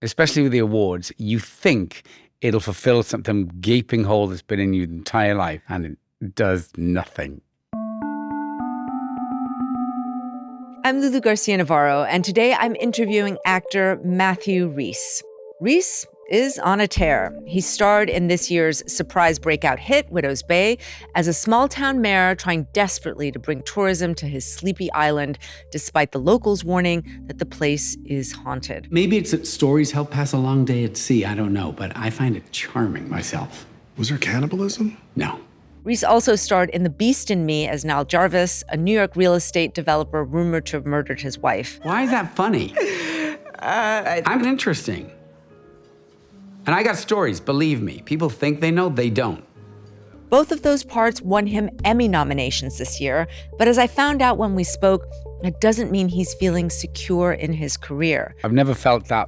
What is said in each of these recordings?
especially with the awards, you think it'll fulfill some gaping hole that's been in your entire life, and it does nothing. I'm Lulu Garcia-Navarro, and today I'm interviewing actor Matthew Rhys. Rhys is on a tear. He starred in this year's surprise breakout hit, Widow's Bay, as a small-town mayor trying desperately to bring tourism to his sleepy island, despite the locals warning that the place is haunted. Maybe it's that stories help pass a long day at sea, I don't know, but I find it charming myself. Was there cannibalism? No. Rhys also starred in The Beast in Me as Niall Jarvis, a New York real estate developer rumored to have murdered his wife. Why is that funny? I'm interesting. And I got stories, believe me. People think they know, they don't. Both of those parts won him Emmy nominations this year, but as I found out when we spoke, it doesn't mean he's feeling secure in his career. I've never felt that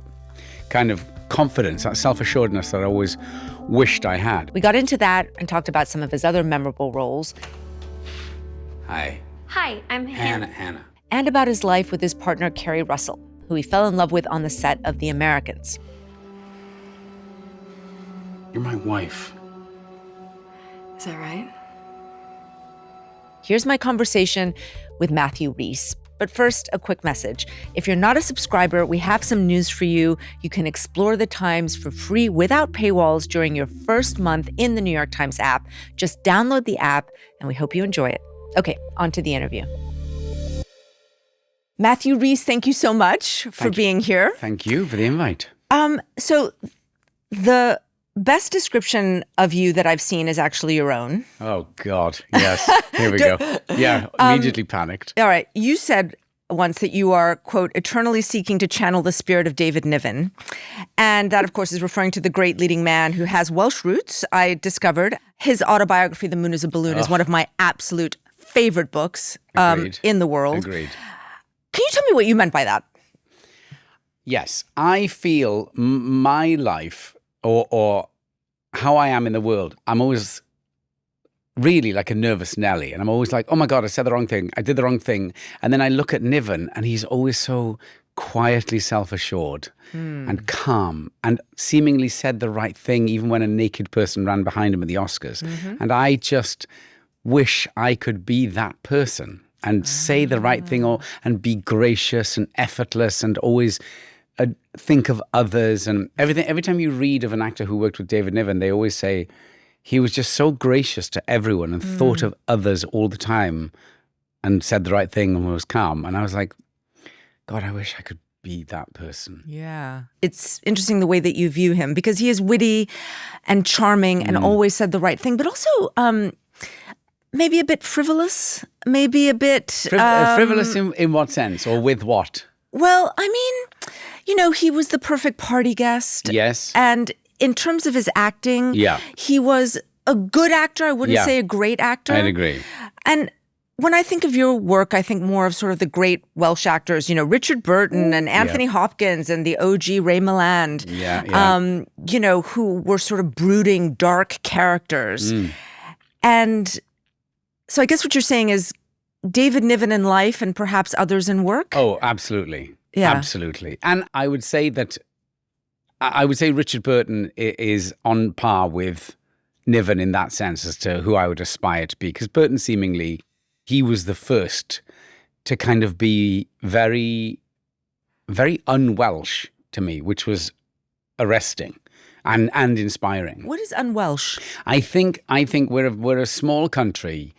kind of confidence, that self-assuredness that I always wished I had. We got into that and talked about some of his other memorable roles. Hi. Hi, I'm Hannah. Hannah. And about his life with his partner, Keri Russell, who he fell in love with on the set of The Americans. You're my wife. Is that right? Here's my conversation with Matthew Rhys. But first, a quick message. If you're not a subscriber, we have some news for you. You can explore the Times for free without paywalls during your first month in the New York Times app. Just download the app, and we hope you enjoy it. Okay, on to the interview. Matthew Rhys, thank you so much for being here. Thank you for the invite. So the best description of you that I've seen is actually your own. Oh, God. Yes. Here we go. Yeah, immediately panicked. All right. You said once that you are, quote, eternally seeking to channel the spirit of David Niven. And that, of course, is referring to the great leading man who has Welsh roots. I discovered his autobiography, The Moon is a Balloon, is one of my absolute favorite books in the world. Agreed. Can you tell me what you meant by that? Yes. I feel my life or how I am in the world, I'm always really like a nervous Nelly. And I'm always like, oh my God, I said the wrong thing. I did the wrong thing. And then I look at Niven and he's always so quietly self-assured and calm and seemingly said the right thing even when a naked person ran behind him at the Oscars. And I just wish I could be that person and say the right thing and be gracious and effortless and always think of others and everything. Every time you read of an actor who worked with David Niven, they always say he was just so gracious to everyone and thought of others all the time and said the right thing and was calm. And I was like, God, I wish I could be that person. Yeah. It's interesting the way that you view him because he is witty and charming and always said the right thing, but also maybe a bit frivolous, maybe a bit... frivolous in what sense or with what? Well, I mean, you know, he was the perfect party guest. Yes. And in terms of his acting, he was a good actor. I wouldn't say a great actor. I'd agree. And when I think of your work, I think more of sort of the great Welsh actors, you know, Richard Burton and Anthony Hopkins and the OG Ray Milland, you know, who were sort of brooding, dark characters. And so I guess what you're saying is David Niven in life and perhaps others in work? Oh, absolutely. Yeah. Absolutely. And I would say Richard Burton is on par with Niven in that sense as to who I would aspire to be. Because Burton seemingly, he was the first to kind of be very, very un-Welsh to me, which was arresting and inspiring. What is un-Welsh? I think we're a small country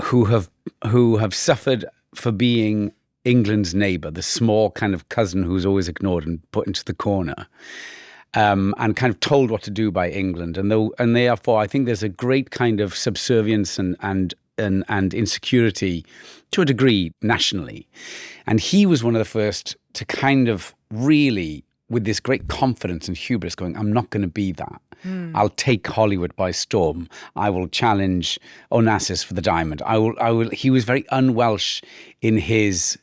who have suffered for being England's neighbour, the small kind of cousin who's always ignored and put into the corner, and kind of told what to do by England. And therefore, I think there's a great kind of subservience and insecurity to a degree nationally. And he was one of the first to kind of really, with this great confidence and hubris, going, I'm not going to be that. I'll take Hollywood by storm. I will challenge Onassis for the diamond. I will. He was very un-Welsh in his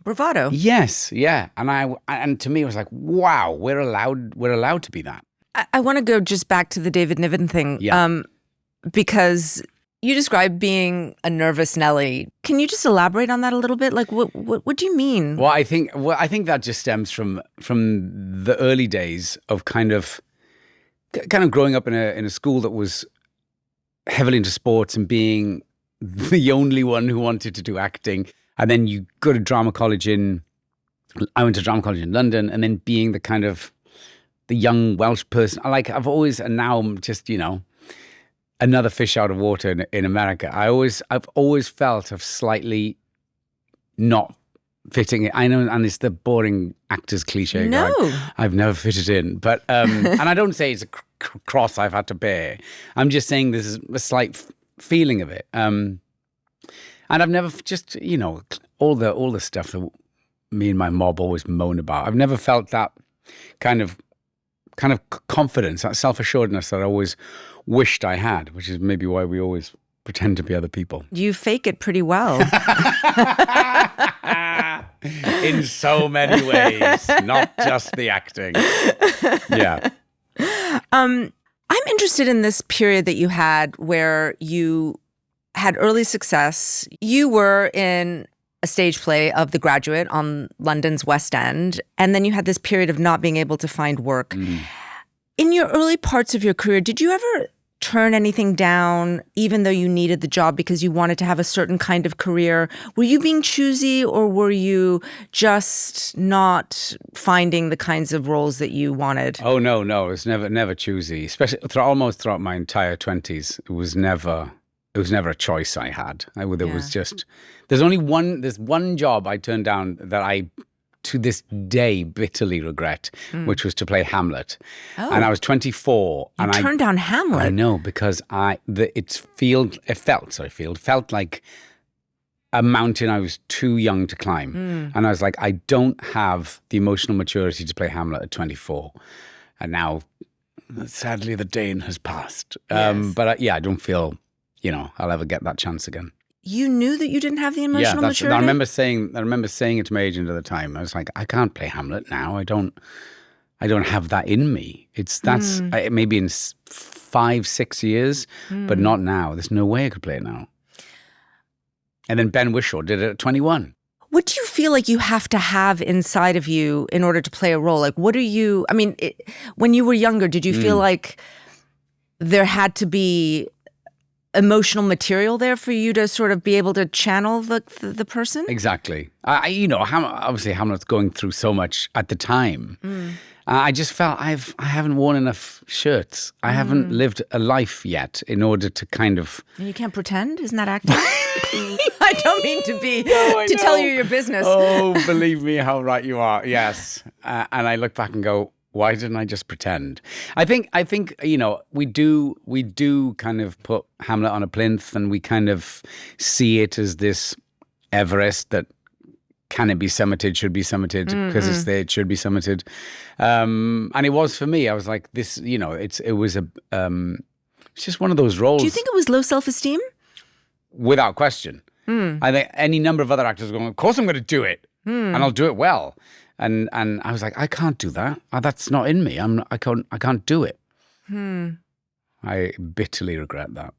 bravado. Yes, yeah. And to me, it was like, wow, we're allowed to be that. I want to go just back to the David Niven thing, because You described being a nervous Nelly. Can you just elaborate on that a little bit? Like, what do you mean? Well, I think that just stems from the early days of kind of growing up in a school that was heavily into sports and being the only one who wanted to do acting. And then you go to drama college I went to drama college in London, and then being the kind of the young Welsh person. I've always, and now I'm just, another fish out of water in America. I've always felt of slightly not fitting it. I know, and it's the boring actor's cliche. No. I've never fitted in. But, and I don't say it's a cross I've had to bear. I'm just saying this is a slight feeling of it. And I've never just, all the stuff that me and my mob always moan about. I've never felt that kind of confidence, that self-assuredness that I always wished I had, which is maybe why we always pretend to be other people. You fake it pretty well. In so many ways, not just the acting. Yeah. I'm interested in this period that you had where you had early success. You were in a stage play of The Graduate on London's West End, and then you had this period of not being able to find work. In your early parts of your career, did you ever turn anything down, even though you needed the job because you wanted to have a certain kind of career? Were you being choosy, or were you just not finding the kinds of roles that you wanted? Oh, no. It was never choosy, especially almost throughout my entire 20s. It was never a choice I had. Was just, there's one job I turned down that I, to this day, bitterly regret, which was to play Hamlet. Oh. And I was 24. You turned down Hamlet? I know, because it felt like a mountain I was too young to climb. And I was like, I don't have the emotional maturity to play Hamlet at 24. And now, sadly, the day has passed. Yes. But I don't feel, I'll ever get that chance again. You knew that you didn't have the emotional maturity? I remember saying it to my agent at the time. I was like, I can't play Hamlet now. I don't have that in me. Maybe in 5-6 years, but not now. There's no way I could play it now. And then Ben Whishaw did it at 21. What do you feel like you have to have inside of you in order to play a role? Like, when you were younger, did you feel like there had to be emotional material there for you to sort of be able to channel the person? Exactly. Obviously Hamlet's going through so much at the time. I just felt I haven't worn enough shirts. I haven't lived a life yet in order to kind of... And you can't pretend? Isn't that acting? I don't mean to tell you your business. Oh, believe me, how right you are. Yes. And I look back and go, why didn't I just pretend? I think we do kind of put Hamlet on a plinth, and we kind of see it as this Everest that can it be summited, should be summited, because it's there, it should be summited. And it was for me. I was like, this, it's just one of those roles. Do you think it was low self-esteem? Without question. I think any number of other actors are going, of course I'm going to do it, and I'll do it well. And I was like, I can't do that. That's not in me. I can't do it. I bitterly regret that.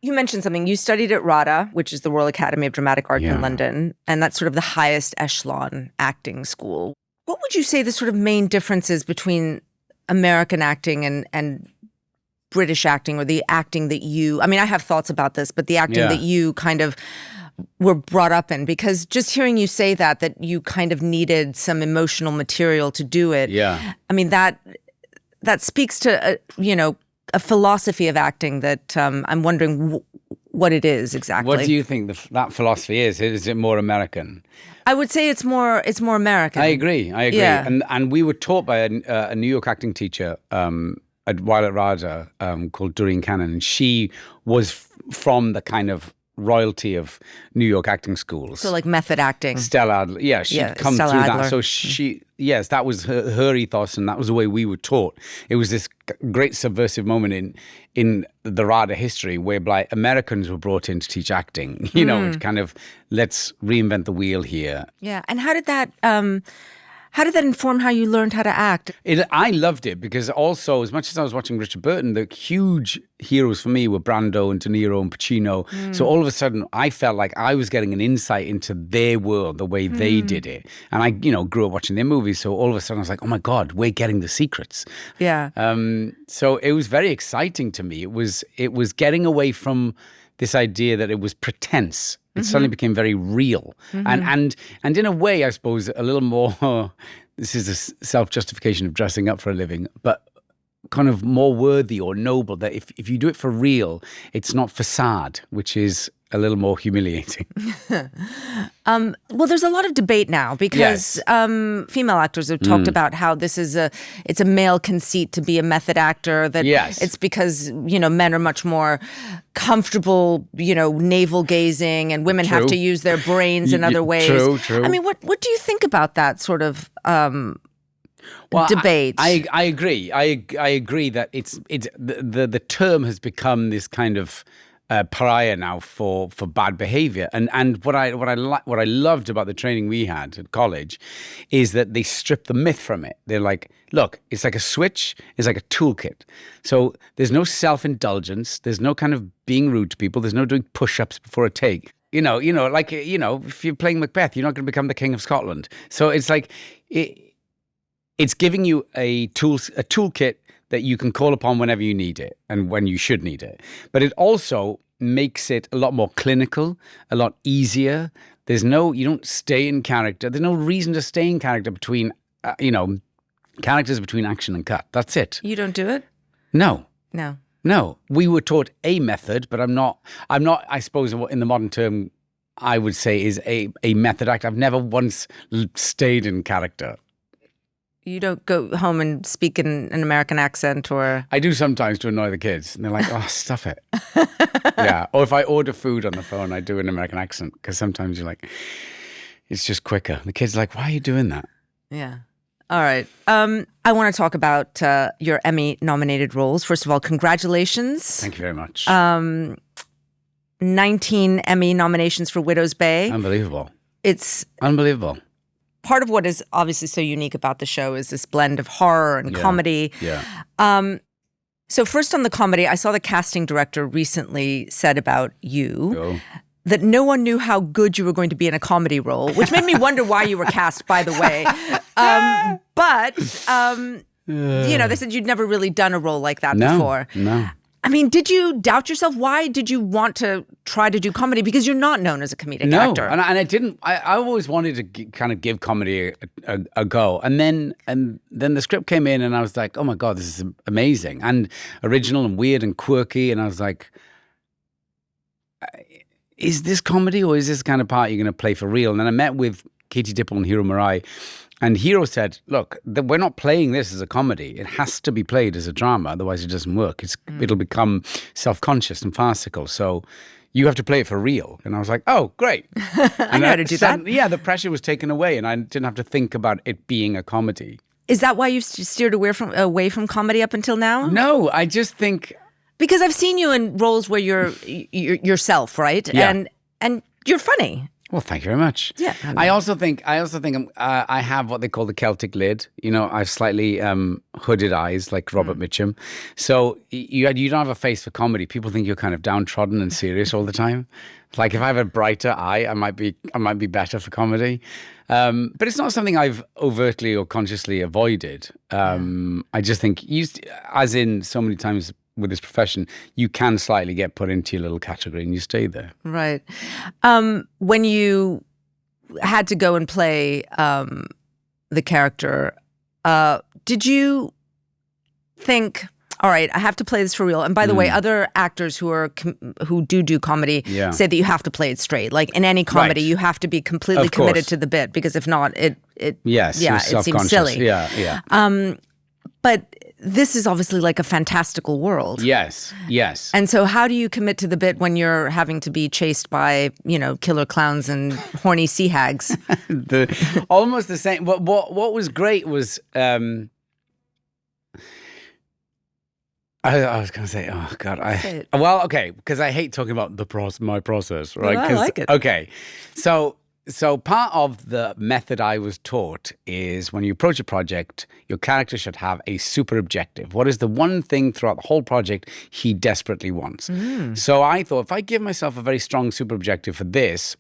You mentioned something. You studied at RADA, which is the Royal Academy of Dramatic Art in London, and that's sort of the highest echelon acting school. What would you say the sort of main differences between American acting and British acting, or the acting that you, I have thoughts about this, but the acting that you kind of were brought up in? Because just hearing you say that you kind of needed some emotional material to do it. Yeah. That speaks to, a philosophy of acting that I'm wondering what it is exactly. What do you think that philosophy is? Is it more American? I would say it's more American. I agree. Yeah. And we were taught by a New York acting teacher while at RADA called Doreen Cannon, and she was from the kind of royalty of New York acting schools. So like method acting. Stella Adler. She'd come Stella through Adler. that. So that was her ethos, and that was the way we were taught. It was this great subversive moment in the RADA history whereby Americans were brought in to teach acting, kind of, let's reinvent the wheel here. Yeah. And how did that, How did that inform how you learned how to act? I loved it because also, as much as I was watching Richard Burton, the huge heroes for me were Brando and De Niro and Pacino. So all of a sudden, I felt like I was getting an insight into their world, the way they did it. And I, grew up watching their movies. So all of a sudden, I was like, oh my God, we're getting the secrets. Yeah. So it was very exciting to me. It was getting away from this idea that it was pretense. It suddenly became very real. And in a way, I suppose, a little more, this is a self-justification of dressing up for a living, but kind of more worthy or noble, that if you do it for real, it's not facade, which is a little more humiliating. Well, there's a lot of debate now because female actors have talked about how it's a male conceit to be a method actor, that it's because, men are much more comfortable, navel gazing, and women have to use their brains in other ways. True. I mean, what do you think about that sort of debate? I agree. I agree that it's the term has become this kind of pariah now for bad behavior, and what I loved about the training we had at college is that they stripped the myth from it. They're like, look, it's like a switch, it's like a toolkit. So there's no self-indulgence, there's no kind of being rude to people, there's no doing push-ups before a take. If you're playing Macbeth, you're not going to become the King of Scotland. So it's like it's giving you a toolkit that you can call upon whenever you need it and when you should need it. But it also makes it a lot more clinical, a lot easier. You don't stay in character. There's no reason to stay in character between, characters between action and cut. That's it. You don't do it? No. No. We were taught a method, but I'm not, I suppose in the modern term, I would say is a method actor. I've never once stayed in character. You don't go home and speak in an American accent, or... I do sometimes to annoy the kids. And they're like, oh, stuff it. Yeah. Or if I order food on the phone, I do an American accent. Because sometimes you're like, it's just quicker. The kids are like, why are you doing that? Yeah. All right. I want to talk about your Emmy-nominated roles. First of all, congratulations. Thank you very much. 19 Emmy nominations for Widow's Bay. Unbelievable. It's... unbelievable. Part of what is obviously so unique about the show is this blend of horror and comedy. Yeah. So first on the comedy, I saw the casting director recently said about you that no one knew how good you were going to be in a comedy role, which made me wonder why you were cast, by the way. They said you'd never really done a role like that before. No. I mean, did you doubt yourself? Why did you want to try to do comedy? Because you're not known as a comedic actor. And I didn't. I always wanted to kind of give comedy a go, and then the script came in, and I was like, oh my God, this is amazing and original and weird and quirky, and I was like, is this comedy or is this the kind of part you're going to play for real? And then I met with Katie Dipple and Hiro Murai. And Hiro said, look, we're not playing this as a comedy. It has to be played as a drama. Otherwise, it doesn't work. It'll become self-conscious and farcical. So you have to play it for real. And I was like, oh, great. I know how to do that. Yeah, the pressure was taken away and I didn't have to think about it being a comedy. Is that why you steered away from comedy up until now? No, I just think... Because I've seen you in roles where you're yourself, right? Yeah. And you're funny. Well, thank you very much. Yeah, I also think I have what they call the Celtic lid. I have slightly hooded eyes, like Robert Mitchum. So you don't have a face for comedy. People think you're kind of downtrodden and serious all the time. Like if I have a brighter eye, I might be better for comedy. But it's not something I've overtly or consciously avoided. I just think, as in so many times with this profession, you can slightly get put into your little category and you stay there. Right. When you had to go and play the character, did you think, all right, I have to play this for real? And by the way, other actors who do comedy say that you have to play it straight. Like in any comedy, you have to be completely committed to the bit, because if not, it seems silly. Yeah. But this is obviously like a fantastical world. Yes. And so how do you commit to the bit when you're having to be chased by, killer clowns and horny sea hags? Almost the same. What was great was... I was going to say, oh, God. Well, okay, because I hate talking about my process, right? Well, I like it. Okay. So So part of the method I was taught is when you approach a project, your character should have a super objective. What is the one thing throughout the whole project he desperately wants? So I thought, if I give myself a very strong super objective for this,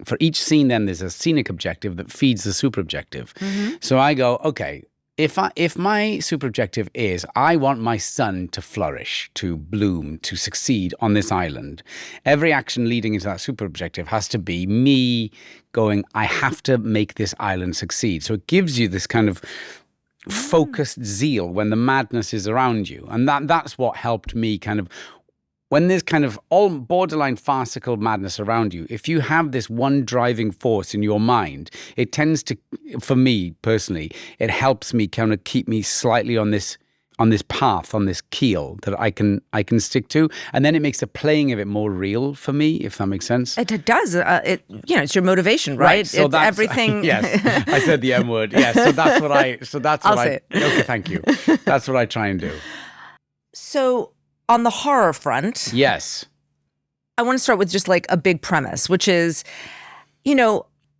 for each scene, then there's a scenic objective that feeds the super objective. So I go, okay, if my super objective is I want my son to flourish, to bloom, to succeed on this island, every action leading into that super objective has to be me going, I have to make this island succeed. So it gives you this kind of focused zeal when the madness is around you. And that's what helped me kind of, when there's kind of all borderline farcical madness around you, if you have this one driving force in your mind, it tends to, for me personally, it helps me kind of keep me slightly on this path, on this keel that I can stick to, and then it makes the playing of it more real for me, if that makes sense. It does. It's your motivation, right? So it's that's everything. Yes, I said the M word. Yes, so that's what I. I'll say it. Okay, thank you. That's what I try and do. So on the horror front, yes, I want to start with just like a big premise, which is,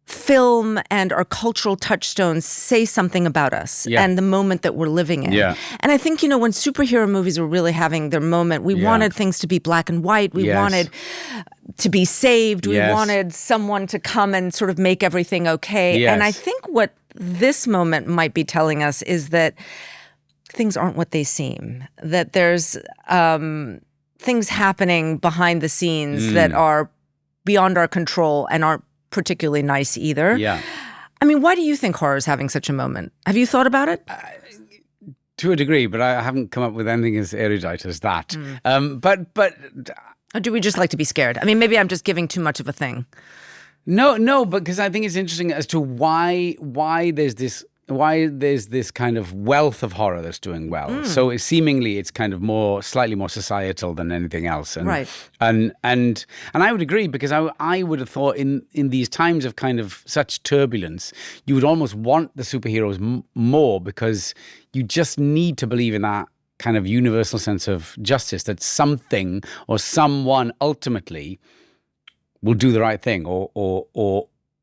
film and our cultural touchstones say something about us and the moment that we're living in. Yeah. And I think, when superhero movies were really having their moment, we wanted things to be black and white. We wanted to be saved. We wanted someone to come and sort of make everything okay. Yes. And I think what this moment might be telling us is that things aren't what they seem, that there's things happening behind the scenes that are beyond our control and aren't particularly nice either. Yeah. I mean, why do you think horror is having such a moment? Have you thought about it? To a degree, but I haven't come up with anything as erudite as that. But Or do we just like to be scared? I mean, maybe I'm just giving too much of a thing. No, because I think it's interesting as to why there's this kind of wealth of horror that's doing well. So it's kind of slightly more societal than anything else. And, right. And I would agree, because I would have thought in these times of kind of such turbulence, you would almost want the superheroes more, because you just need to believe in that kind of universal sense of justice, that something or someone ultimately will do the right thing or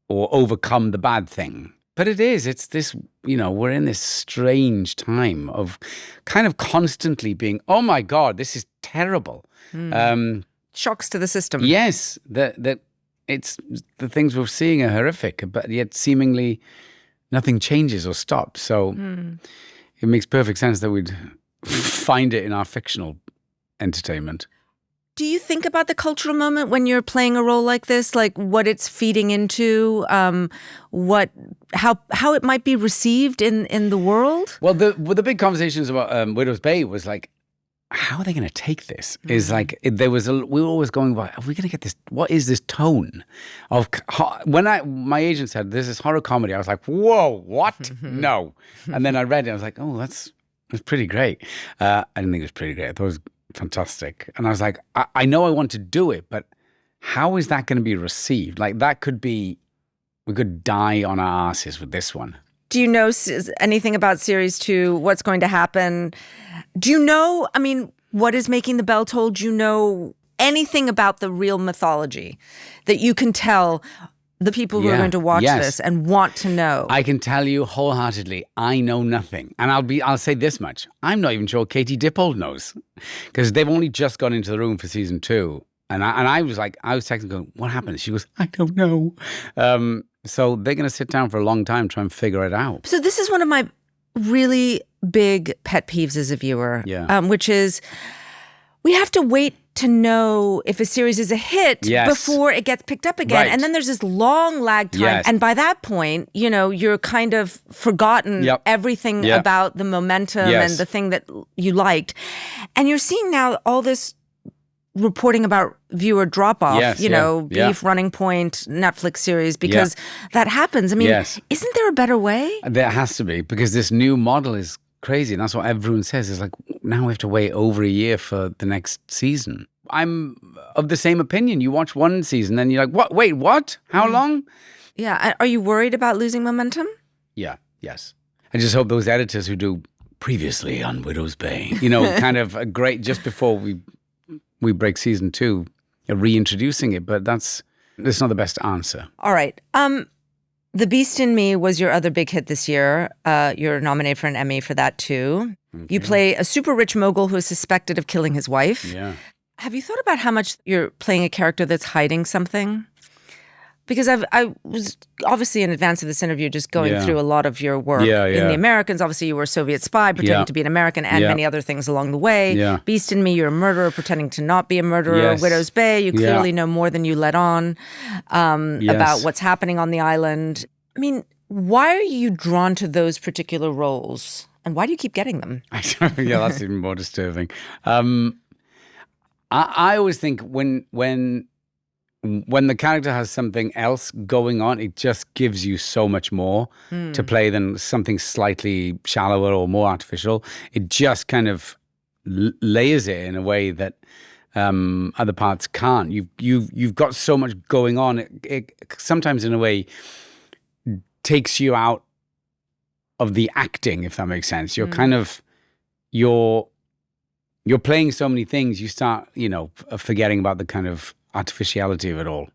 overcome the bad thing. But it's this, we're in this strange time of kind of constantly being, oh my God, this is terrible. Shocks to the system. Yes, that it's the things we're seeing are horrific, but yet seemingly nothing changes or stops. So it makes perfect sense that we'd find it in our fictional entertainment. Do you think about the cultural moment when you're playing a role like this, like what it's feeding into, how it might be received in the world? Well, the big conversations about Widow's Bay was like, how are they going to take this? Is like we were always going, are we going to get this? What is this tone of when my agent said this is horror comedy? I was like, whoa, what? No. And then I read it. I was like, oh, that's pretty great. I didn't think it was pretty great. I thought it was fantastic. And I was like, I know I want to do it, but how is that going to be received? Like that could be, we could die on our asses with this one. Do you know anything about series 2? What's going to happen? Do you know, what is making the bell toll? Do you know anything about the real mythology that you can tell the people who are going to watch this and want to know? I can tell you wholeheartedly, I know nothing. And I'll say this much. I'm not even sure Katie Dippold knows, because they've only just gone into the room for season 2. And I was texting going, what happened? She goes, I don't know. So they're going to sit down for a long time trying to figure it out. So this is one of my really big pet peeves as a viewer, which is we have to wait to know if a series is a hit before it gets picked up again. Right. And then there's this long lag time. Yes. And by that point, you're kind of forgotten everything about the momentum and the thing that you liked. And you're seeing now all this reporting about viewer drop-off, Beef, Running Point, Netflix series, because that happens. Isn't there a better way? There has to be, because this new model is crazy. And that's what everyone says. It's like, now we have to wait over a year for the next season. I'm of the same opinion. You watch one season, then you're like, what? Wait, what? How long? Yeah. Are you worried about losing momentum? Yeah. Yes. I just hope those editors who do previously on Widow's Bay, kind of a great, just before we break season 2, reintroducing it. But that's That's not the best answer. All right. The Beast in Me was your other big hit this year. You're nominated for an Emmy for that too. Okay. You play a super rich mogul who is suspected of killing his wife. Yeah. Have you thought about how much you're playing a character that's hiding something? Because I was obviously in advance of this interview just going through a lot of your work in The Americans. Obviously, you were a Soviet spy pretending to be an American and many other things along the way. Yeah. Beast in Me, you're a murderer pretending to not be a murderer. Yes. Widow's Bay, you clearly know more than you let on about what's happening on the island. I mean, why are you drawn to those particular roles? And why do you keep getting them? Yeah, that's even more disturbing. I always think when the character has something else going on, it just gives you so much more to play than something slightly shallower or more artificial. It just kind of layers it in a way that other parts can't. You've got so much going on. It sometimes, in a way, takes you out of the acting, if that makes sense. You're kind of you're playing so many things. You start, forgetting about the kind of artificiality of it all.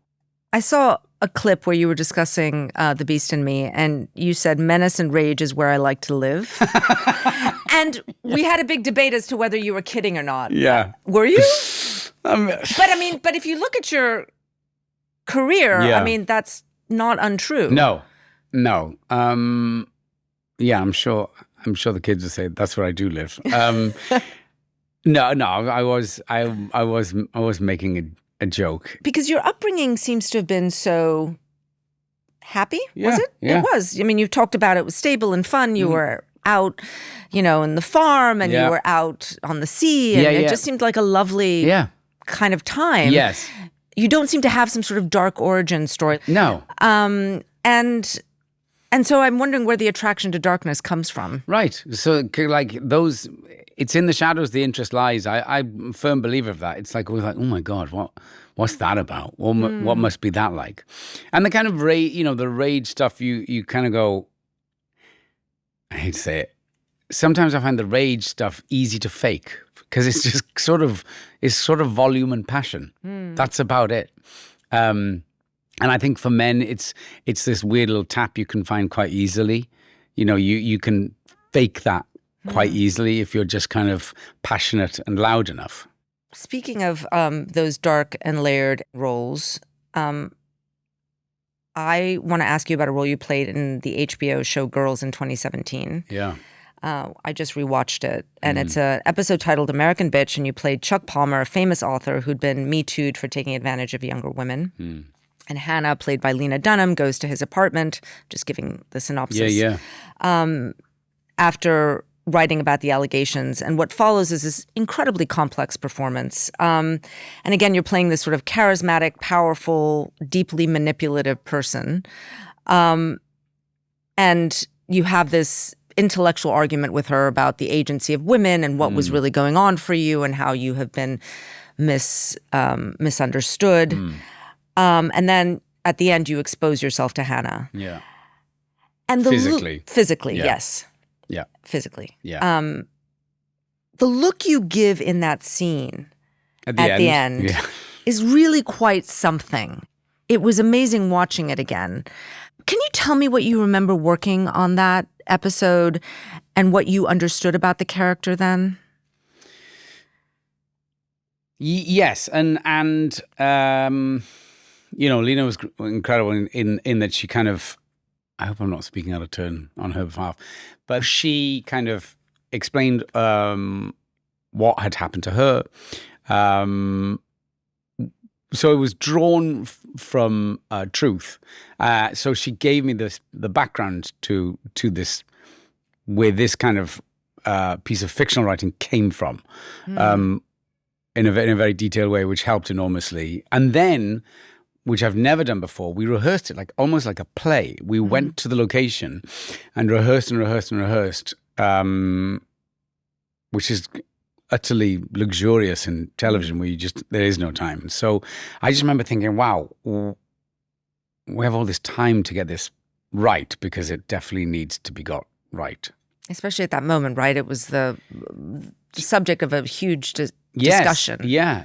I saw a clip where you were discussing The Beast in Me, and you said menace and rage is where I like to live. And we had a big debate as to whether you were kidding or not. Yeah. Were you? But if you look at your career, I mean, that's not untrue. No. Yeah, I'm sure the kids will say that's where I do live. No, I was making a joke. Because your upbringing seems to have been so happy, Yeah, was it? yeah. It was. I mean, you've talked about it was stable and fun. You were out, in the farm, and you were out on the sea, and it just seemed like a lovely kind of time. Yes. You don't seem to have some sort of dark origin story. No. And so I'm wondering where the attraction to darkness comes from. Right. So like those, it's in the shadows the interest lies. I'm a firm believer of that. It's like, we're like, oh my God, what's that about? What must be that like? And the kind of rage, the rage stuff, you kind of go, I hate to say it. Sometimes I find the rage stuff easy to fake because it's just sort of volume and passion. That's about it. And I think for men, it's this weird little tap you can find quite easily. You can fake that quite easily if you're just kind of passionate and loud enough. Speaking of those dark and layered roles, I want to ask you about a role you played in the HBO show Girls in 2017. Yeah. I just rewatched it, and it's an episode titled American Bitch, and you played Chuck Palmer, a famous author who'd been Me Too'd for taking advantage of younger women. And Hannah, played by Lena Dunham, goes to his apartment, just giving the synopsis. Yeah. After writing about the allegations. And what follows is this incredibly complex performance. And again, you're playing this sort of charismatic, powerful, deeply manipulative person. And you have this intellectual argument with her about the agency of women and what was really going on for you and how you have been misunderstood. And then at the end, you expose yourself to Hannah. Yeah. And physically. Physically, Yeah. yes. Yeah. Physically. Yeah. The look you give in that scene At the end is really quite something. It was amazing watching it again. Can you tell me what you remember working on that episode and what you understood about the character then? Yes, and Lena was incredible in that she kind of, I hope I'm not speaking out of turn on her behalf, but she kind of explained what had happened to her. So it was drawn from truth. So she gave me the background to this, where this kind of piece of fictional writing came from, in a very detailed way, which helped enormously. And then, which I've never done before, we rehearsed it almost like a play. We went to the location and rehearsed, which is utterly luxurious in television where there is no time. So I just remember thinking, wow, we have all this time to get this right because it definitely needs to be got right. Especially at that moment, right? It was the subject of a huge discussion. Yeah.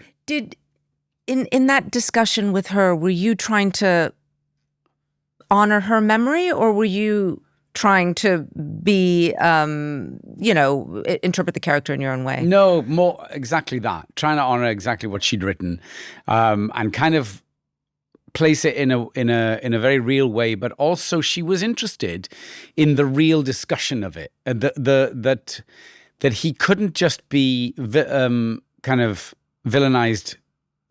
in that discussion with her, were you trying to honor her memory, or were you trying to be, interpret the character in your own way? No, more exactly that. Trying to honor exactly what she'd written, and kind of place it in a very real way. But also, she was interested in the real discussion of it, that he couldn't just be kind of villainized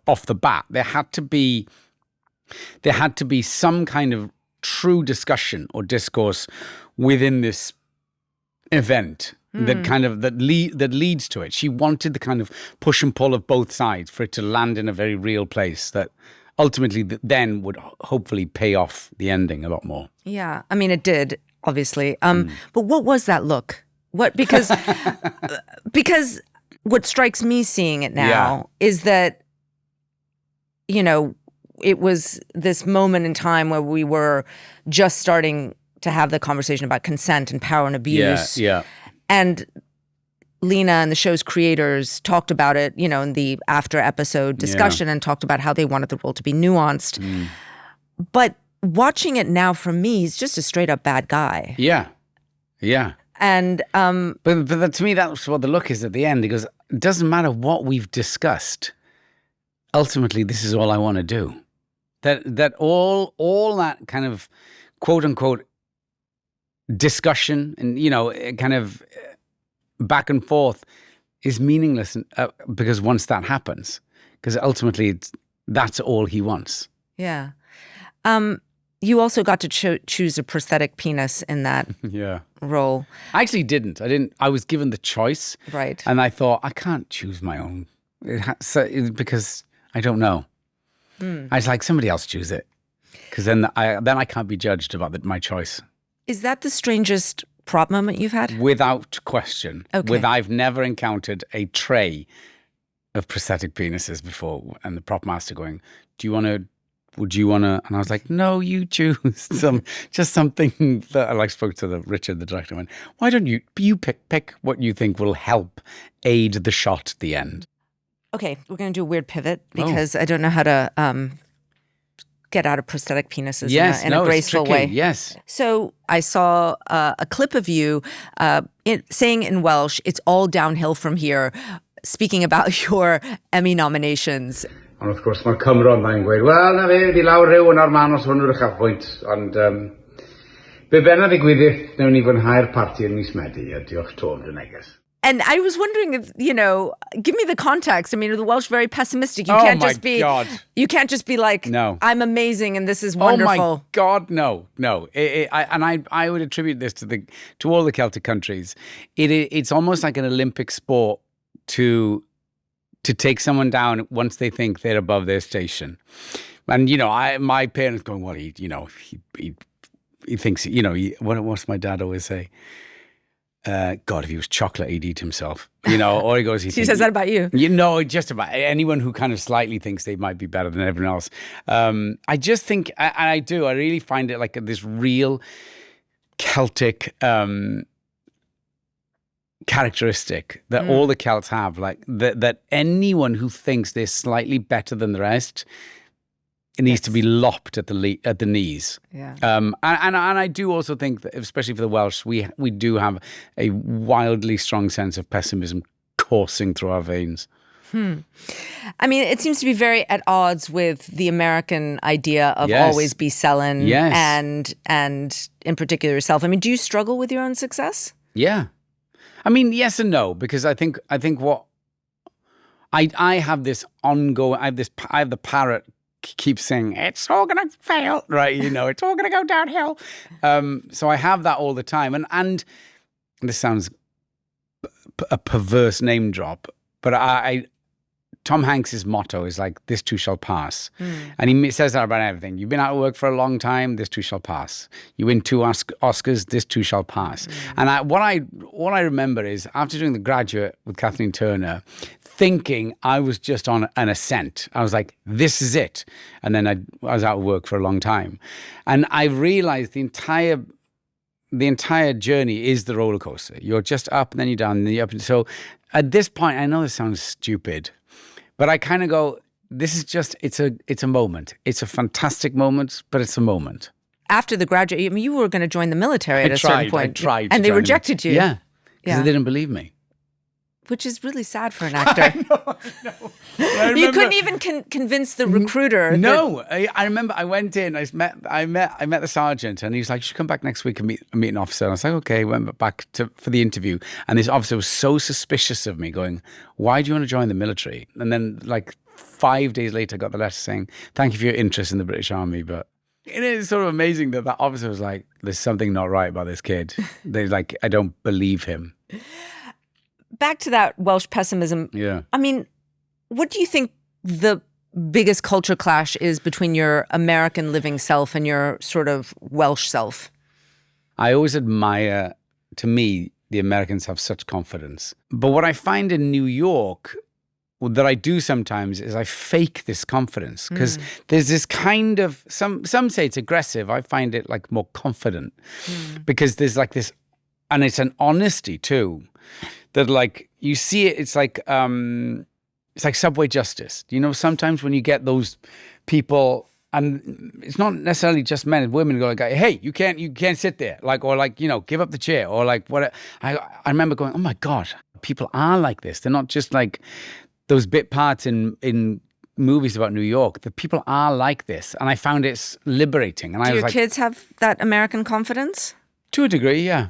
off the bat. There had to be some kind of true discussion or discourse within this event that leads to it. She wanted the kind of push and pull of both sides for it to land in a very real place that ultimately then would hopefully pay off the ending a lot more. Yeah, I mean, it did, obviously. But what was that look? Because what strikes me seeing it now is that, it was this moment in time where we were just starting to have the conversation about consent and power and abuse. Yeah. And Lena and the show's creators talked about it, in the after episode discussion and talked about how they wanted the role to be nuanced. But watching it now, for me, he's just a straight up bad guy. Yeah. And but to me, that's what the look is at the end. He goes, it doesn't matter what we've discussed. Ultimately, this is all I want to do. That all that kind of quote unquote discussion and kind of back and forth is meaningless because once that happens, because ultimately that's all he wants. Yeah. You also got to choose a prosthetic penis in that role. I actually didn't. I was given the choice. Right. And I thought, I can't choose my own. Because I don't know. I was like, somebody else choose it. Because then I can't be judged about my choice. Is that the strangest prop moment you've had? Without question. Okay. I've never encountered a tray of prosthetic penises before. And the prop master going, would you want to? And I was like, no, you choose just something that I spoke to Richard, the director, and went, why don't you pick what you think will help aid the shot at the end? Okay, we're going to do a weird pivot because I don't know how to get out of prosthetic penises in a graceful way. Yes. So I saw a clip of you saying in Welsh, "It's all downhill from here," speaking about your Emmy nominations. Ond wrth gwrs, mae'r Cymro yma'n gweud, wel, na fe, di lawr ryw yn o'r manos hwnnw'r uchafbwynt. Ond be benna ddigwyddith, newn ni fwynhau'r parti yn mis Medi, a diolch to am dy neges. And I was wondering if, give me the context. I mean, are the Welsh very pessimistic? You can't just be, God. You can't just be like, no. I'm amazing and this is wonderful. Oh my God, no. I would attribute this to all the Celtic countries. It's almost like an Olympic sport to take someone down once they think they're above their station. And, my parents going, well, he thinks, what's my dad always say? God, if he was chocolate, he'd eat himself, or he goes, She says that about you. Just about anyone who kind of slightly thinks they might be better than everyone else. I just think, I really find it like this real Celtic, characteristic that all the Celts have, like that anyone who thinks they're slightly better than the rest, it needs to be lopped at the knees. Yeah. And I do also think that, especially for the Welsh, we do have a wildly strong sense of pessimism coursing through our veins. I mean, it seems to be very at odds with the American idea of always be selling, and in particular yourself. I mean, do you struggle with your own success? Yeah. I mean, yes and no, because I think what I have this ongoing, I have the parrot keeps saying, it's all going to fail, right? It's all going to go downhill. So I have that all the time. And this sounds a perverse name drop, but Tom Hanks's motto is like, this too shall pass. And he says that about everything. You've been out of work for a long time, this too shall pass. You win 2 Oscars, this too shall pass. And what I remember is, after doing The Graduate with Kathleen Turner, thinking I was just on an ascent. I was like, this is it. And then I was out of work for a long time. And I realized the entire journey is the roller coaster. You're just up and then you're down and then you're up. And so at this point, I know this sounds stupid, but I kind of go, this is just, it's a moment. It's a fantastic moment, but it's a moment. After the graduate, I mean, you were going to join the military at a certain point. I tried. And they rejected you. Yeah. Because they didn't believe me. Which is really sad for an actor. I know. I You couldn't even convince the recruiter. No, I remember I went in. I met the sergeant, and he was like, "You should come back next week and meet an officer." And I was like, "Okay." Went back for the interview, and this officer was so suspicious of me, going, "Why do you want to join the military?" And then, like 5 days later, I got the letter saying, "Thank you for your interest in the British Army, but." It is sort of amazing that officer was like, "There's something not right about this kid." They're like, "I don't believe him." Back to that Welsh pessimism. Yeah. I mean, what do you think the biggest culture clash is between your American living self and your sort of Welsh self? I always admire, to me, the Americans have such confidence. But what I find in New York that I do sometimes is I fake this confidence because there's this kind of, some say it's aggressive. I find it like more confident because there's like this, and it's an honesty too, that like you see it, it's like subway justice. You know, sometimes when you get those people, and it's not necessarily just men and women, go like, "Hey, you can't sit there," like, or like, you know, give up the chair, or like what. I remember going, "Oh my God, people are like this. They're not just like those bit parts in movies about New York. The people are like this," and I found it liberating. And Do I was your like, kids have that American confidence? to a degree, yeah.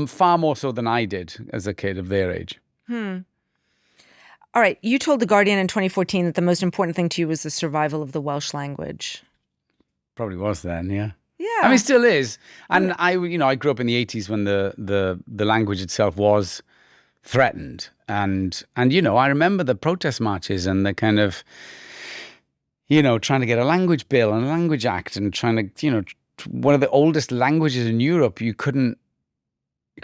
Far more so than I did as a kid of their age. All right. You told The Guardian in 2014 that the most important thing to you was the survival of the Welsh language. Probably was then, yeah. Yeah. I mean, still is. And I grew up in the 80s when the language itself was threatened. And I remember the protest marches and the kind of, trying to get a language bill and a language act and trying to, one of the oldest languages in Europe, you couldn't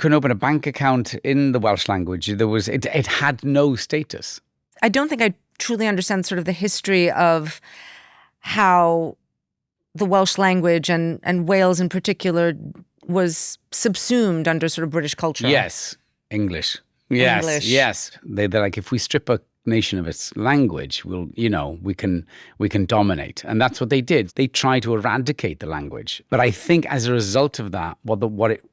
open a bank account in the Welsh language. It had no status. I don't think I truly understand sort of the history of how the Welsh language and Wales in particular was subsumed under sort of British culture. Yes, English. Yes, English. Yes. They're like, if we strip a nation of its language, we can dominate. And that's what they did. They tried to eradicate the language. But I think as a result of that, what it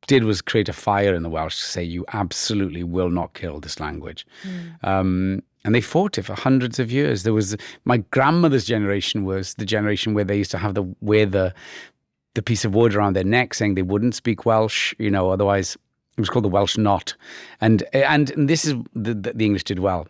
did was create a fire in the Welsh to say, you absolutely will not kill this language. And they fought it for hundreds of years. My grandmother's generation was the generation where they used to wear the piece of wood around their neck saying they wouldn't speak Welsh, otherwise it was called the Welsh knot. And this is the English did well.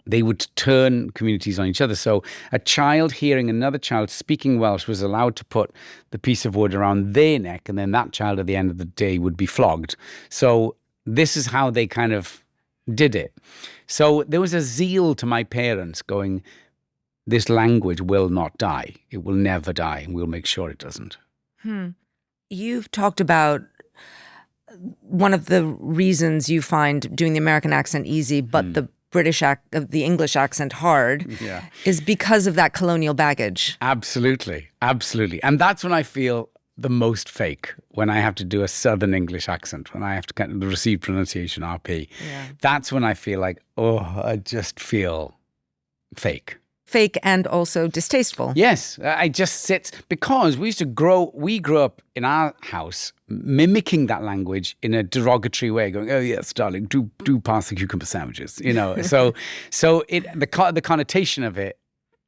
They would turn communities on each other. So a child hearing another child speaking Welsh was allowed to put the piece of wood around their neck, and then that child at the end of the day would be flogged. So this is how they kind of did it. So there was a zeal to my parents going, this language will not die. It will never die, and we'll make sure it doesn't. You've talked about one of the reasons you find doing the American accent easy, but the the English accent hard, is because of that colonial baggage. Absolutely. And that's when I feel the most fake, when I have to do a Southern English accent, when I have to kind of the received pronunciation, RP. Yeah. That's when I feel like, I just feel fake. Fake and also distasteful. Yes, I just sit, because we grew up in our house mimicking that language in a derogatory way, going, "Oh yes, darling, do pass the cucumber sandwiches," So the connotation of it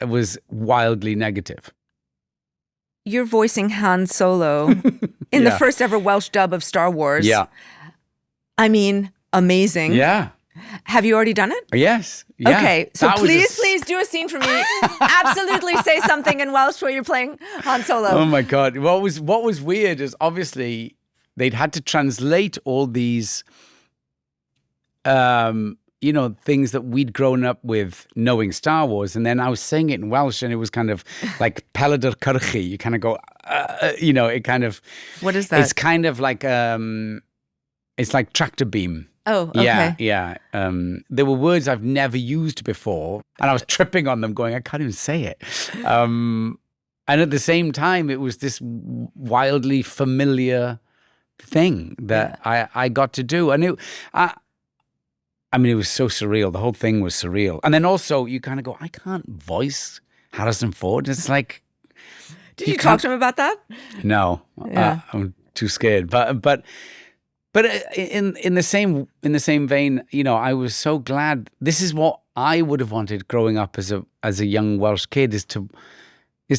was wildly negative. You're voicing Han Solo in the first ever Welsh dub of Star Wars. Yeah. I mean, amazing. Yeah. Have you already done it? Yes. Yeah. Okay, so That was please do a scene for me. Absolutely say something in Welsh where you're playing Han Solo. Oh my God. What was weird is obviously they'd had to translate all these, things that we'd grown up with knowing Star Wars. And then I was saying it in Welsh and it was kind of like Peladur Cyrchi. You kind of go, it kind of. What is that? It's kind of like, it's like tractor beam. Oh, okay. Yeah. There were words I've never used before, and I was tripping on them going, I can't even say it. And at the same time, it was this wildly familiar thing that I got to do. And I mean, it was so surreal. The whole thing was surreal. And then also you kind of go, I can't voice Harrison Ford. It's like, Did you talk to him about that? no, Yeah. I'm too scared. But in the same vein, you know, I was so glad. This is what I would have wanted growing up as a young Welsh kid, is to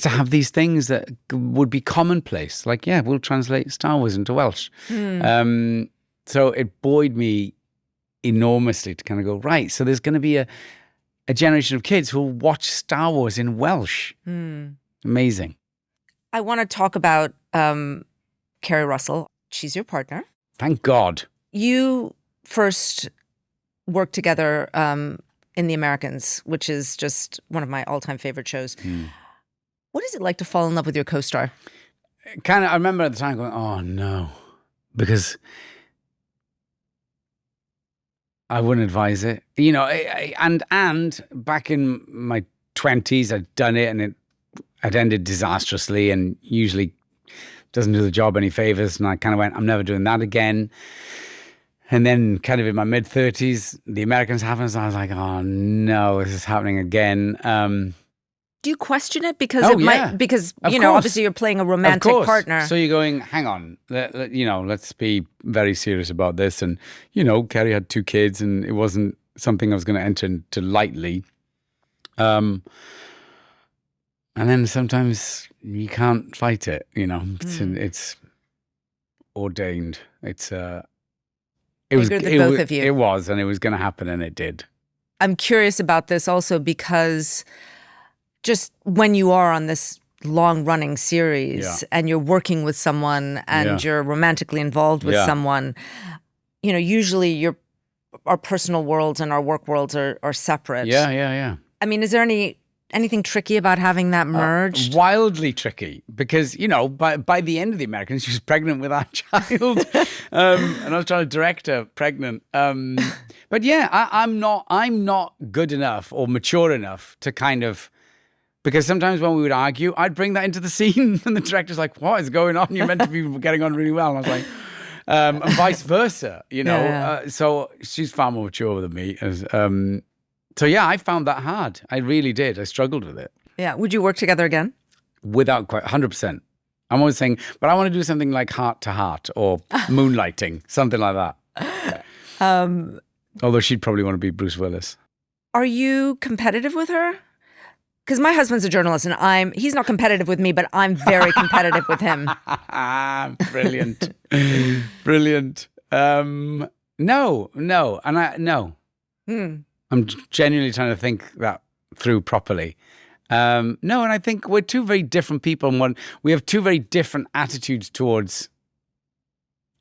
have these things that would be commonplace. Like, yeah, we'll translate Star Wars into Welsh. So it buoyed me enormously to kind of go, right, so there's going to be a generation of kids who will watch Star Wars in Welsh. Amazing. I want to talk about Keri Russell. She's your partner. Thank God. You first worked together in The Americans, which is just one of my all-time favorite shows. What is it like to fall in love with your co-star? Kind of, I remember at the time going, oh no, because I wouldn't advise it. You know, and back in my 20s, I'd done it and it had ended disastrously and usually doesn't do the job any favors. And I kind of went, I'm never doing that again. And then kind of in my mid-30s, The Americans happened. So I was like, oh no, this is happening again. Do you question it? Because Oh, it yeah. might, because, Of you know, course. obviously you're playing a Of romantic course. partner. So you're going, hang on, you know, let's be very serious about this. And, you know, Keri had 2 kids and it wasn't something I was going to enter into lightly. And then sometimes you can't fight it, you know, it's ordained. It was Bigger than both of you. It was, and it was going to happen, and it did. I'm curious about this also because just when you are on this long-running series Yeah. and you're working with someone and Yeah. you're romantically involved with Yeah. someone, you know, usually our personal worlds and our work worlds are separate. Yeah. I mean, is there anything tricky about having that merged? Wildly tricky because, you know, by the end of The Americans, she was pregnant with our child. And I was trying to direct her pregnant. But yeah, I'm not good enough or mature enough to kind of, because sometimes when we would argue, I'd bring that into the scene and the director's like, what is going on? You're meant to be getting on really well. And I was like, and vice versa, you know. Yeah. So she's far more mature than me. So yeah, I found that hard. I really did. I struggled with it. Yeah. Would you work together again? Without quite 100%. I'm always saying, but I want to do something like Heart to Heart or Moonlighting, something like that. Although she'd probably want to be Bruce Willis. Are you competitive with her? Because my husband's a journalist and he's not competitive with me, but I'm very competitive with him. Brilliant. Brilliant. No. No. I'm genuinely trying to think that through properly. No, and I think we're 2 very different people, and we have 2 very different attitudes towards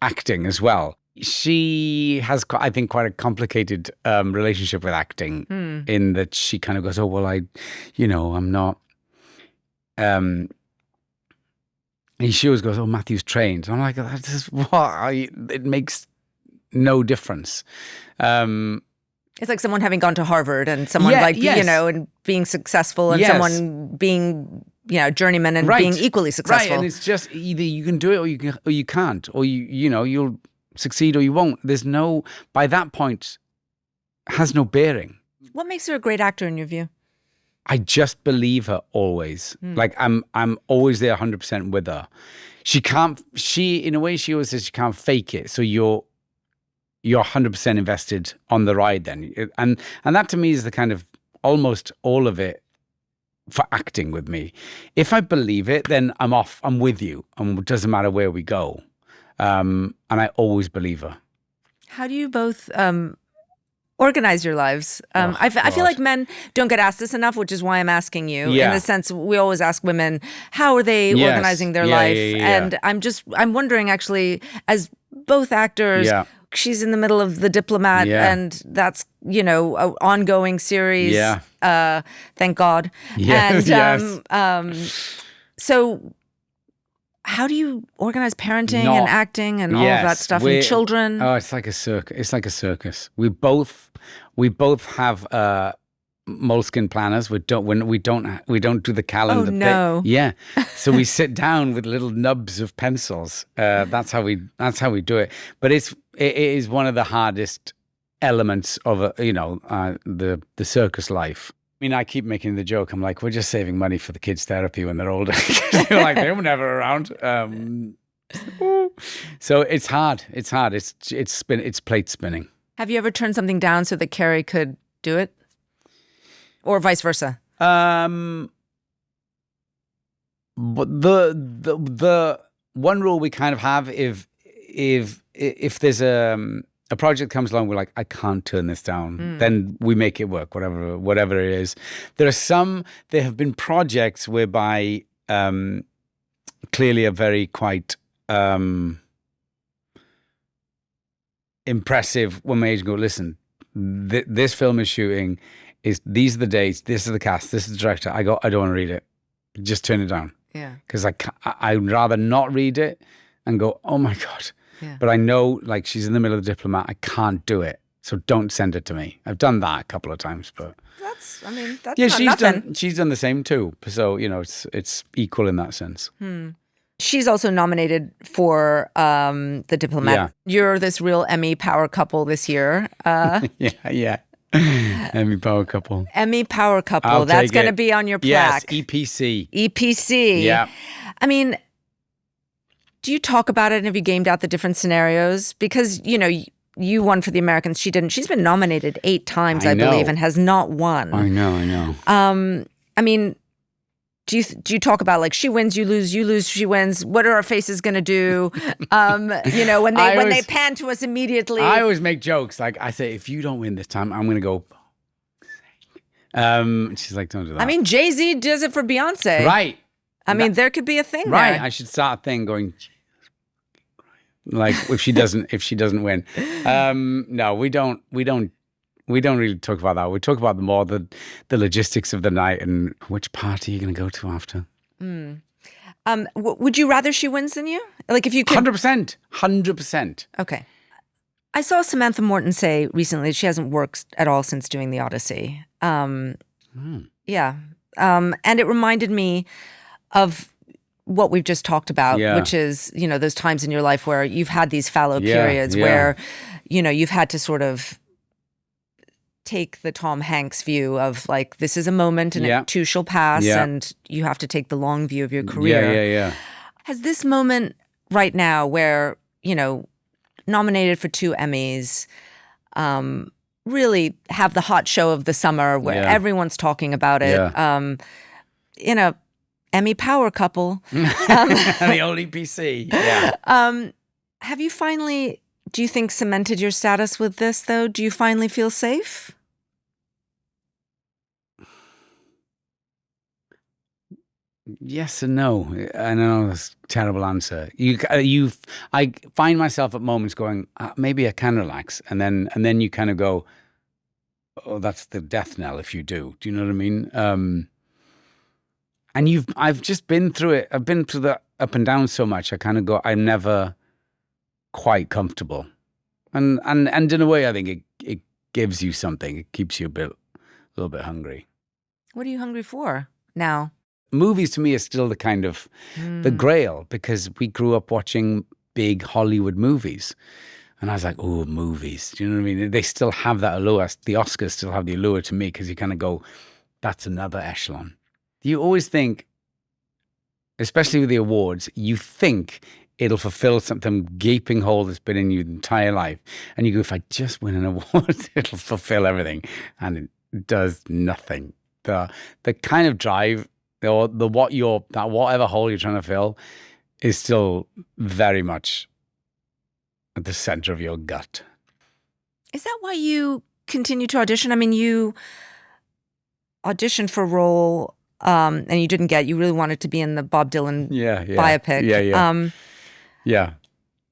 acting as well. She has, I think, quite a complicated relationship with acting in that she kind of goes, oh, well, I'm not. And she always goes, oh, Matthew's trained. And I'm like, that's just what? It makes no difference. It's like someone having gone to Harvard and someone you know, and being successful and Yes. someone being, you know, journeyman and Right. being equally successful. Right, and it's just either you can do it or you can't, or you know, you'll succeed or you won't. There's no, by that point, has no bearing. What makes her a great actor in your view? I just believe her always. Like I'm always there 100% with her. In a way, she always says she can't fake it. So you're 100% invested on the ride then. And that to me is the kind of almost all of it for acting with me. If I believe it, then I'm off. I'm with you. And it doesn't matter where we go. And I always believe her. How do you both organize your lives? I feel God. like men don't get asked this enough, which is why I'm asking you. Yeah. In the sense, we always ask women, how are they Yes. organizing their Yeah, life? yeah. And I'm wondering actually, as both actors, Yeah. she's in the middle of The Diplomat, Yeah. and that's, you know, an ongoing series. Yeah. Thank God. Yes, And yes. so how do you organize parenting and acting and all of that Yes, stuff and children? Oh, it's like a circus. It's like a circus. We both have moleskin planners. We don't do the calendar. Oh, bit. no. Yeah. So we sit down with little nubs of pencils. That's how we do it. But it is one of the hardest elements of the circus life. I mean, I keep making the joke. I'm like, we're just saving money for the kids' therapy when they're older. They're like, they were never around. So it's hard. It's hard. It's plate spinning. Have you ever turned something down so that Keri could do it, or vice versa? But the one rule we kind of have, if there's a project comes along, we're like, I can't turn this down. Then we make it work, whatever it is. There have been projects whereby clearly are very quite impressive when my agent go, listen, this film is shooting, these are the dates, this is the cast, this is the director. I go, I don't want to read it. Just turn it down. Yeah. Because I'd rather not read it and go, oh my God. Yeah. But I know, like, she's in the middle of the Diplomat. I can't do it. So don't send it to me. I've done that a couple of times, but that's not she's nothing. she's done the same too. So, it's equal in that sense. She's also nominated for The Diplomat. Yeah. You're this real Emmy power couple this year. Yeah. Emmy power couple. Emmy power couple. I'll That's take going to it. be on your Yes, plaque. EPC. EPC. Yeah. I mean, do you talk about it, and have you gamed out the different scenarios? Because, you won for the Americans. She didn't. She's been nominated 8 times, I know. believe, and has not won. I know. I mean, do you talk about, like, she wins, you lose, she wins? What are our faces going to do? When they pan to us immediately. I always make jokes. Like, I say, if you don't win this time, I'm going to go, she's like, don't do that. I mean, Jay-Z does it for Beyonce. Right. I mean, there could be a thing Right. there. I should start a thing going, like, if she doesn't win. No, we don't really talk about that. We talk about the logistics of the night and which party you're going to go to after. Would you rather she wins than you? Like, if you could. 100%. Okay. I saw Samantha Morton say recently that she hasn't worked at all since doing The Odyssey. Yeah. And it reminded me of what we've just talked about, which is, those times in your life where you've had these fallow periods where, you've had to sort of take the Tom Hanks view of, like, this is a moment and it too shall pass, and you have to take the long view of your career. Yeah. Has this moment right now where, nominated for 2 Emmys, really have the hot show of the summer where everyone's talking about it, Emmy power couple. The old EPC. Yeah. Have you finally, do you think, cemented your status with this, though? Do you finally feel safe? Yes and no. I know that's a terrible answer. I find myself at moments going, maybe I can relax, and then you kind of go, oh, that's the death knell if you do. Do you know what I mean? And I've just been through it. I've been through the up and down so much. I kind of go, I'm never quite comfortable, and in a way, I think it gives you something. It keeps you a little bit hungry. What are you hungry for now? Movies to me are still the kind of the grail, because we grew up watching big Hollywood movies. And I was like, oh, movies. Do you know what I mean? They still have that allure. The Oscars still have the allure to me, because you kind of go, that's another echelon. You always think, especially with the awards, you think it'll fulfill some gaping hole that's been in you the entire life. And you go, if I just win an award, it'll fulfill everything. And it does nothing. The kind of drive, or whatever hole you're trying to fill is still very much at the center of your gut. Is that why you continue to audition? I mean, you auditioned for a role and you didn't get. You really wanted to be in the Bob Dylan biopic. Yeah.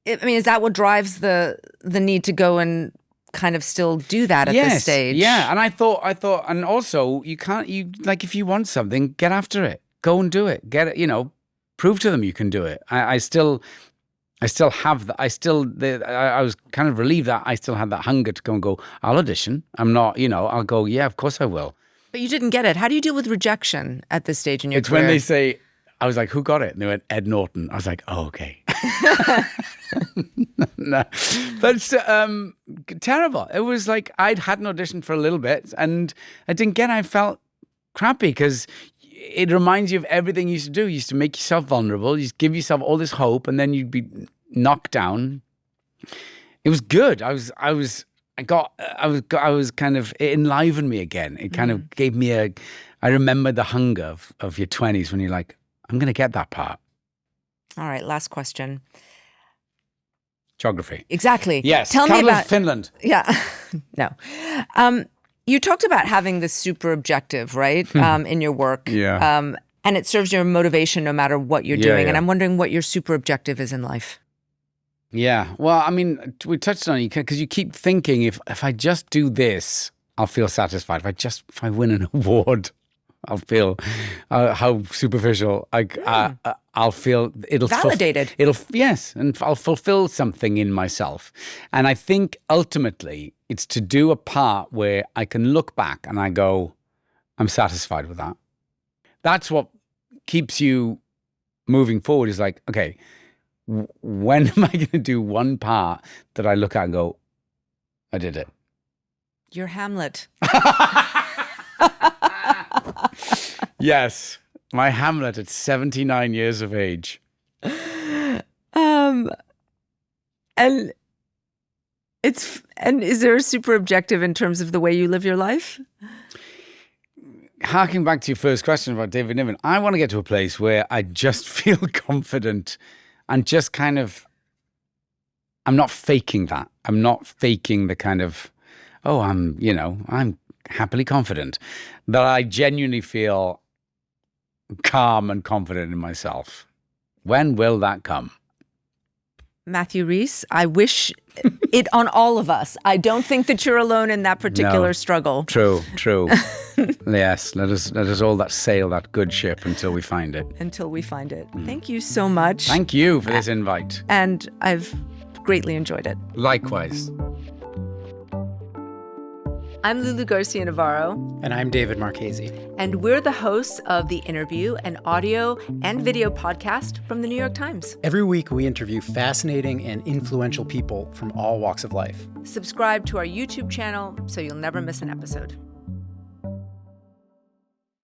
I mean, is that what drives the need to go and kind of still do that at this stage? Yeah. And I thought, and also like, if you want something, get after it. Go and do it. Get it, prove to them you can do it. I still have that. I was kind of relieved that I still had that hunger to go and go, I'll audition. I'm not, I'll go, yeah, of course I will. But you didn't get it. How do you deal with rejection at this stage in your It's career? when they say, I was like, who got it? And they went, Ed Norton. I was like, oh, okay. No. But it's terrible. It was like I'd had an audition for a little bit and I didn't get it. I felt crappy because it reminds you of everything you used to do. You used to make yourself vulnerable. You used to give yourself all this hope and then you'd be knocked down. It was good. It enlivened me again. It kind of gave me I remember the hunger of your 20s when you're like, I'm going to get that part. All right, last question. Geography. Exactly. Yes. Tell me about Finland. Yeah. No. You talked about having this super objective, right, in your work. Yeah. And it serves your motivation no matter what you're doing. Yeah. And I'm wondering what your super objective is in life. Yeah. Well, I mean, we touched on it because you keep thinking if I just do this, I'll feel satisfied. If I win an award, I'll feel how superficial. I'll feel it'll validated. Yes, and I'll fulfill something in myself. And I think ultimately it's to do a part where I can look back and I go, I'm satisfied with that. That's what keeps you moving forward. Is like, okay, when am I going to do one part that I look at and go, I did it? You're Hamlet. Yes, my Hamlet at 79 years of age. And is there a super objective in terms of the way you live your life? Harking back to your first question about David Niven, I want to get to a place where I just feel confident and just kind of, I'm not faking that. I'm not faking the kind of, I'm happily confident, that I genuinely feel calm and confident in myself. When will that come? Matthew Rhys, I wish it on all of us. I don't think that you're alone in that particular struggle. True. Yes, let us all sail that good ship until we find it. Thank you so much. Thank you for this invite. And I've greatly enjoyed it. Likewise. I'm Lulu Garcia-Navarro. And I'm David Marchese. And we're the hosts of The Interview, an audio and video podcast from the New York Times. Every week, we interview fascinating and influential people from all walks of life. Subscribe to our YouTube channel so you'll never miss an episode.